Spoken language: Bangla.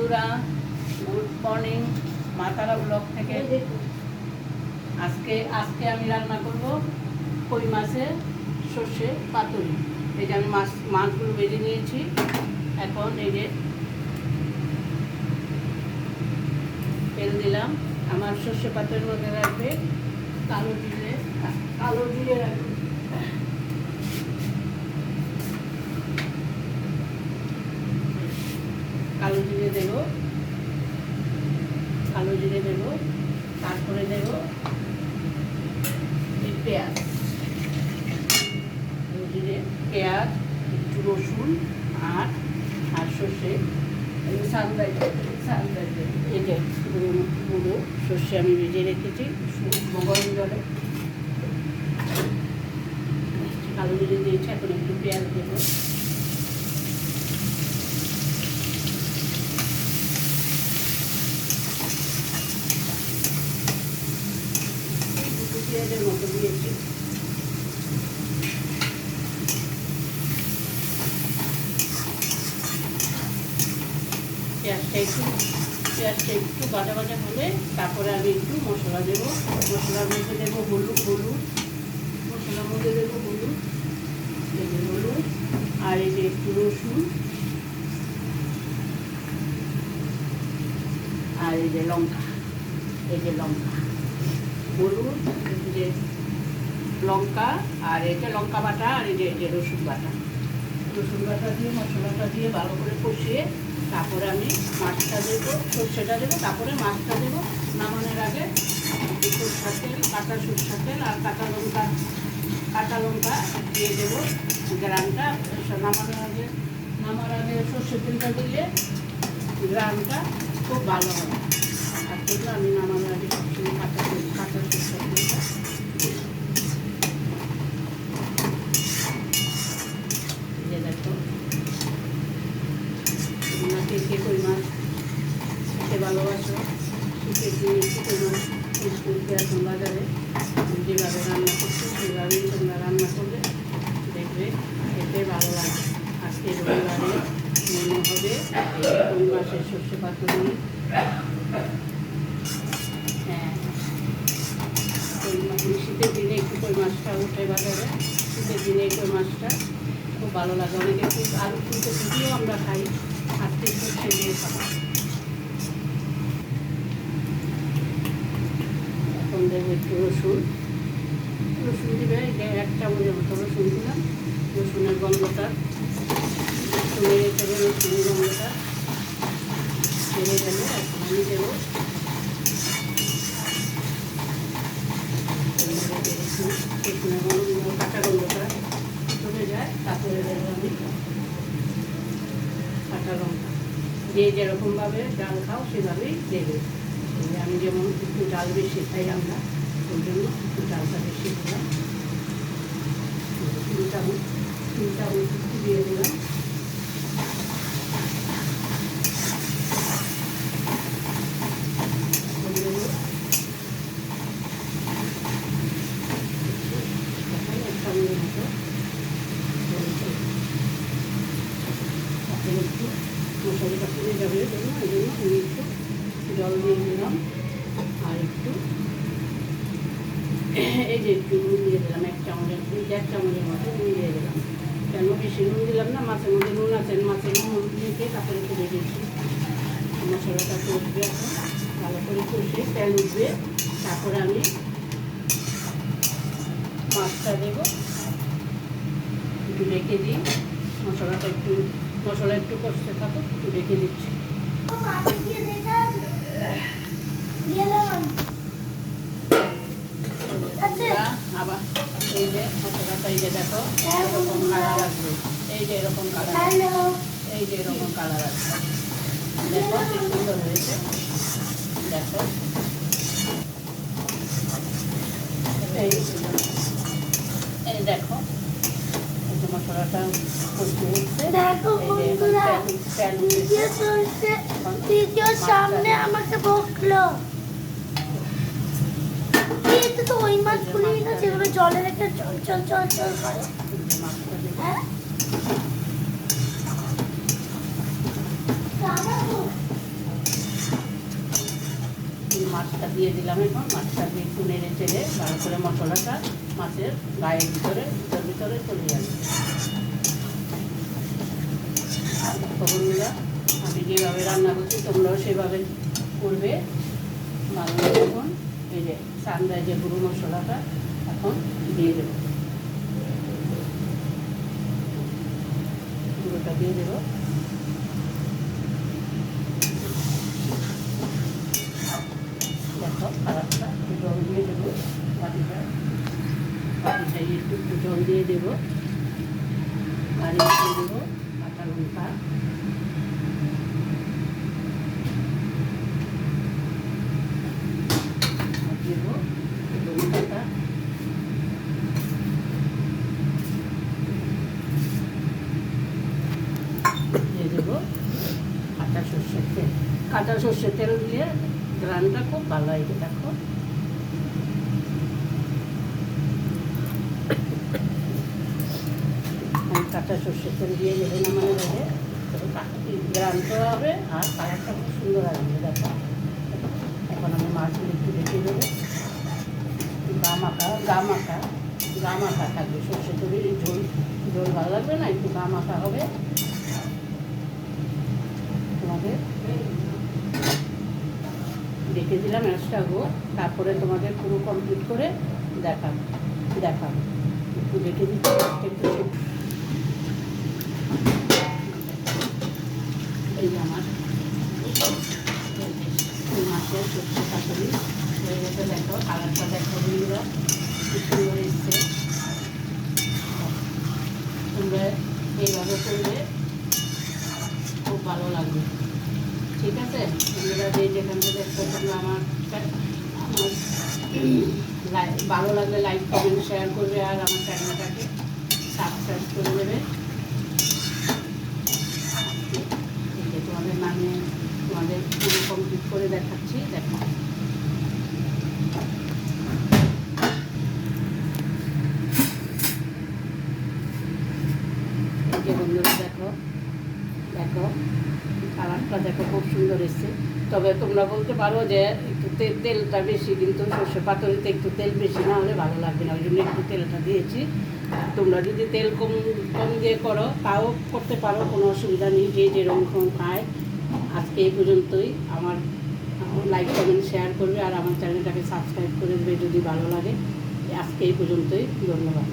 বন্ধুরা, গুড মর্নিং মা তারা ব্লগ থেকে। আজকে আমি রান্না করব কই মাছের সর্ষে পাতুরি। এই যে আমি মাছগুলো ভেজে নিয়েছি। এখন এই যে তেল দিলাম। আমার সর্ষে পাতুরির মধ্যে রাখবে কালো জিরে রাখবে। কালো জিরে দেব, তারপরে দেব পেঁয়াজ, জিরে, পেঁয়াজ, একটু রসুন আর সর্ষে। এই যে গুঁড়ো সর্ষে আমি ভেজে রেখেছি গরম জলে। কালো জিরে দিয়েছি, এখন একটু পেঁয়াজ দেবো। পেঁয়াজের মতো দিয়েছি। পেঁয়াজটা একটু বাজা হলে তারপরে আমি একটু মশলা দেবো। মশলার মধ্যে দেবো হলুদ, মশলার মধ্যে দেবো হলুদ আর এই যে একটু রসুন আর এই যে লঙ্কা, হলুদ, যে লঙ্কা আর এই যে লঙ্কা বাটা আর এই যে রসুন বাটা দিয়ে মশলাটা দিয়ে ভালো করে কষিয়ে তারপরে আমি মাছটা দেবো, সর্ষেটা দেবো, তারপরে মাছটা দেবো। নামানোর আগে সরষের তেল, কাঁচা সরষের তেল আর কাঁচা লঙ্কা দিয়ে দেবো। গ্রামটা নামার আগে সর্ষের তেলটা দিলে গ্রামটা খুব ভালো হবে। আর সেগুলো আমি নামানোর আগে সবসময় কাঁচা সরষের তেলটা দিয়ে দেখো। কে কই মাছ খেতে ভালোবাসো, শীতের দিনে কই মাছ কিনতে এখন বাজারে। যেভাবে রান্না করছো সেভাবেই তোমরা রান্না করবে, দেখবে খেতে ভালো লাগে। আজকে রবিবারে মেনু হবে কই মাছের সর্ষে পাতুরি। হ্যাঁ, কই মাছ শীতের দিনে একটু কই মাছটা উঠে বাজারে। শীতের দিনে কই মাছটা খুব ভালো লাগে। অনেকে খুব আলু ফুলকপি দিয়েও আমরা খাই, আজকে সর্ষে দিয়ে খাবো। এখন দেবো একটু রসুন দিবে। এক চামচের মতো রসুন দিলাম। রসুনের গন্ধটা রসুনের গন্ধটা ছেড়ে গেলে এখন আমি দেবো কাঁচা গন্ধটা চলে যায়। তারপরে দেবো আমি কাঁচা লঙ্কা। যে যেরকমভাবে ডাল খাও সেভাবেই দেবে। আমি যেমন একটু ডাল বেশি খাই আমরা, ওই জন্য একটু ডালটা বেশি দিলাম। তিন চামচ দিয়ে দিলাম। মশলাটা পুড়ে যাবে জন্য এই জন্য আমি একটু জল দিয়ে দিলাম। আর একটু এই যে একটু নুন দিয়ে দিলাম, এক চামচের মতো নুন দিয়ে দিলাম। কেন বেশি নুন দিলাম না, মাছের মধ্যে নুন আছে, মাছের নুন দিয়ে তারপরে তুলে দিয়েছি। মশলাটা কষবে, এখন ভালো করে কষে তেল উঠবে। তারপরে আমি মাছটা দেবো, একটু রেখে দিই। মশলা একটু কষতে থাকো, একটু রেখে দিচ্ছি। আবার এই যে মশলাটা এই যে দেখো এরকম কালার আসবে, এই যে এরকম কালার আসবে, দেখো কি সুন্দর হয়েছে। দেখো এই দেখো মশলাটা সামনে আমাকে বকলো তো ওই মাছগুলি না যেগুলো জলে রেখে চল করে। মাছটা দিয়ে দিলাম। এখন মাছটা দিয়ে একটু নেড়ে চেড়ে ভালো করে মশলাটা মাছের গায়ের ভিতরে ভিতরে চলে যাবে। বন্ধুরা, আমি যেভাবে রান্না করছি তোমরাও সেভাবে করবে। ভালো এখন এই যে সানরাইজের গুঁড়ো মশলাটা এখন দিয়ে দেবো, গুঁড়োটা দিয়ে দেবো। দেখো খারাপটা একটু জল দিয়ে দেবো, বাটিটাই একটু জল দিয়ে দেবো, আর দিয়ে দেবো কাঁচা লঙ্কা, দেবো ধনে পাতা, দিয়ে দেবো কাঁচা সর্ষের তেল। কাঁচা সর্ষের তেল দিয়ে গ্রানটা খুব ভালো হয়। দেখো কাঁচা সর্ষের তেল দিয়ে দেবে না মানে দেবে, গ্রানটা হবে আর কালারটা খুব সুন্দর আসবে। দেখো এখন আমি মাছগুলো একটু রেখে দেবো। গা মাখা থাকবে, সর্ষে তেলের ঝোল ঝোল ভালো লাগবে না, একটু গা মাখা হবে। তোমাদের রেখে দিলাম এক্সট্রা গো, তারপরে তোমাদের পুরো কমপ্লিট করে দেখাবো। একটু রেখে দিচ্ছি একটু। এই যে আমার মাছের সর্ষে শাশুড়ি হয়ে গেছে। দেখো কালারটা দেখো বন্ধুরা, খুব সুন্দর এসছে। তোমরা এইভাবে করলে খুব ভালো লাগবে। ঠিক আছে বন্ধুরা, যেখান থেকে দেখছো তোমরা আমার ভালো লাগলে লাইক কমেন্ট শেয়ার করবে আর আমার চ্যানেলটাকে সাবস্ক্রাইব করে দেবে। তোমাদের নামে তোমাদের পুরো কমপ্লিট করে দেখাচ্ছি। দেখো এই যে বন্ধুরা, দেখো কালারটা দেখো খুব সুন্দর এসছে। তবে তোমরা বলতে পারো যে একটু তেলটা বেশি, কিন্তু সর্ষে পাতুরিতে একটু তেল বেশি না হলে ভালো লাগবে না, ওই জন্য একটু তেলটা দিয়েছি। তোমরা যদি তেল কম দিয়ে করো তাও করতে পারো, কোনো অসুবিধা নেই, যে যেরকম খায়। আজকে এই পর্যন্তই। আমার লাইক কমেন্ট শেয়ার করবে আর আমার চ্যানেলটাকে সাবস্ক্রাইব করে দেবে যদি ভালো লাগে। আজকে এই পর্যন্তই, ধন্যবাদ।